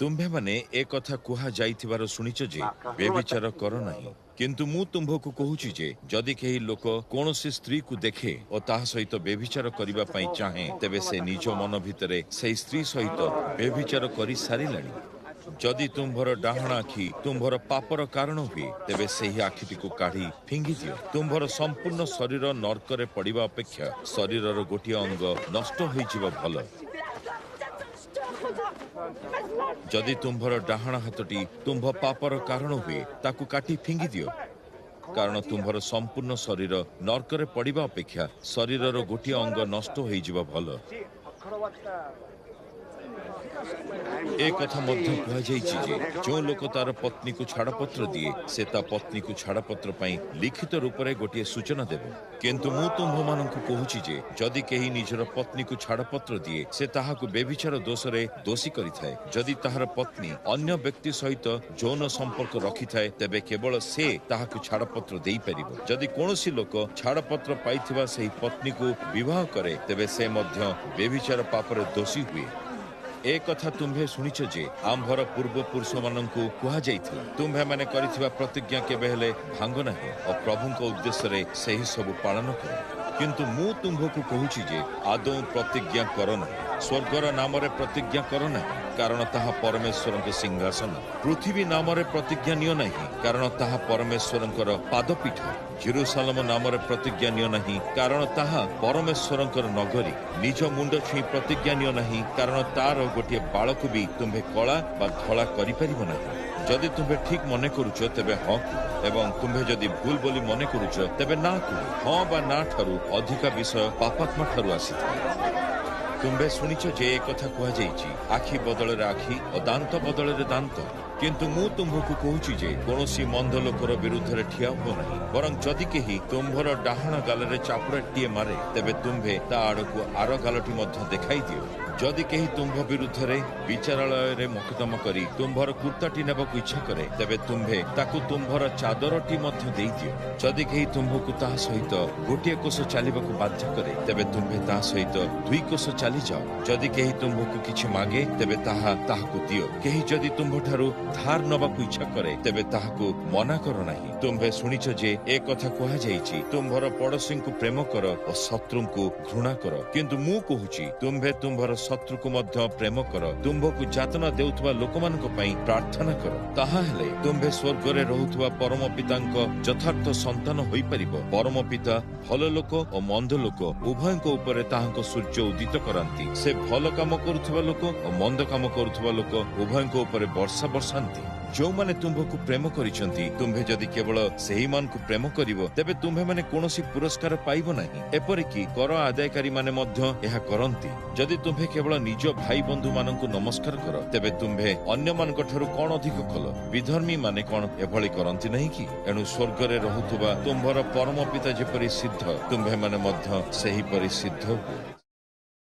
तुम्भे माने एक कथा कुहा जाइथिबार सुनिच जे बेविचार कर नाही किंतु मु तुम्भको कहूची जे जदि केही लोक कोनोसी स्त्री को देखे और ताहा सहित बेविचार करिबा पई चाहे तेबे से निज मन भितरे से स्त्री सहित बेविचार करि सारिलाणी। जदि तुम्भर डाहण आखि तुम्भर पापर कारण हुए तेबे सेही आखिटी को काढ़ी फिंगी दियो। तुम्भर संपूर्ण शरीर नरकरे पड़िबा अपेक्षा शरीरर गोटिए अंग नष्ट होइजिबा भल। जदि तुम्भर डाहण हाथटी तुम्भ पापर कारण हुए ताकू काटी फिंगी दियो, कारण तुम्भर संपूर्ण शरीर नरकरे पड़िबा अपेक्षा शरीरर गोटिए अंग नष्ट होइजिबा भल। एक कथा मध्य कह जाइछि जे जो लोक तार पत्नी को छाड़पत्र दिए से ता पत्नी को छाड़पत्र पई लिखित रूप रे गोटिए सूचना देबो। किंतु मु तुम्भ माननकु कहूछि जे जदि केही निजर पत्नी को छाड़पत्र दिए से ताहाकु बेविचार दोष रे दोषी करिथाय। जदि ताहार पत्नी अन्य व्यक्ति सहित यौन संपर्क रखिथाय तेबे केवल से ताहाकु छाड़पत्र देई परिबो। जदि कोनोसी लोक छाड़पत्र पाइथिबा सेही पत्नी को विवाह करे तेबे से मध्य बेविचार पापर दोषी हुए। एक कथा तुम्भे सुनिच जे आम्भर पूर्व पुरुष माननकु कुहा जाइथिला तुम्भे माने करिथिबा प्रतिज्ञा केबे हेले भांग नाही और प्रभुଙ୍କ उद्देश्य रे सेही सब पालन करो। किंतु मु तुम्भको कहूची जे आदौ प्रतिज्ञा कर नाही, स्वर्गर नाम रे प्रतिज्ञा कर नाही कारण ताहा परमेश्वरଙ୍କ सिंहासन, पृथ्वी नाम रे प्रतिज्ञा नियो नाही कारण ताहा परमेश्वरଙ୍କର पादपीठ, जेरुसालेम नाम रे प्रतिज्ञा नियो नाही कारण ताहा परमेश्वरଙ୍କର नगरी, निज मुंड छुई प्रतिज्ञा नियो नाही कारण तार गोटे बालक भी तुम्हें कला बा धला करि परिबो नाही। जदि तुम्हें ठीक मने करूछ तेबे हाँ कह एवं तुम्हें जदि भूल बोली मने करूछ तेबे ना कह। हाँ बा ना ठारू अधिका विषय पापात्मा ठारू आसीथाय। तुम्भे सुनिच जे एक कथा कह जाइछि आखि बदल रे आखि और दांत बदल रे दांत। किंतु मु तुम्भको कहूछि जे कोनोसी मंद लोकर विरुद्ध रे ठिया हो नाही, बरं जदि केही तुम्भर डाहण गाल रे चापुड़ाटिए मारे तेबे तुम्भे ता आड़कू आर गालटी मध्य देखाई दियो। जदि केही तुम्भ विरुद्ध रे विचारालय रे मोकदमा करी तुम्भर कुर्ताटी नेबाकू इच्छा करे तेबे तुम्भे ताकू तुम्भर चादरटी मध्य देई दियो। जदि केही तुम्भकू ताहा सहित गोटिए कोस चालिबाकू बाध्य करे तेबे तुम्भे ताहा सहित दुई कोस चाली जाओ। जदि केही तुम्भकू किछि मागे तेबे ताहाकू दियो। केही जदि तुम्भठारू धार नबाकू इच्छा करे तेबे ताहाकू मना करो नाही। तुम्भे सुनिच जे एक कथा कहा जाइछि तुम्भर पड़ोसी को प्रेम कर और शत्रु को घृणा कर। किंतु मु कहूछि तुम्भे तुम्भर शत्रु को मध्य प्रेम कर, तुम्भकू जातना देउथबा लोकमानक पई प्रार्थना कर। ताहा हेले तुम्भे स्वर्ग रे रहुथबा परम पितांक यथार्थ संतान होई परिबो। परम पिता भल लोक और मंद लोक उभयଙ୍କ उपरे ताहांक सूर्य उदित करंती। से भल काम करुथबा लोक और मंद काम करुथबा लोक उभयଙ୍କ उपरे वर्षा वर्षांती। जो माने तुम्भकू प्रेम करिसंती तुम्भे जदि केवल सेही मान को प्रेम करिवो तेबे तुम्भे माने कोनोसी पुरस्कार पाइबो नाही। एपरिकी कर आदायकारी माने मध्य एहा करंती। जदि तुम्भे केवल निज भाई बंधु माननकु नमस्कार कर तेबे तुम्भे अन्य मानक ठारू कोन अधिक कल? विधर्मी माने कोन एभଳି करंती नाही कि? एनु स्वर्ग रे रहुथबा तुम्भर परम पिता जेपरि सिद्ध तुम्भे माने मध्य सेही परि सिद्ध हो।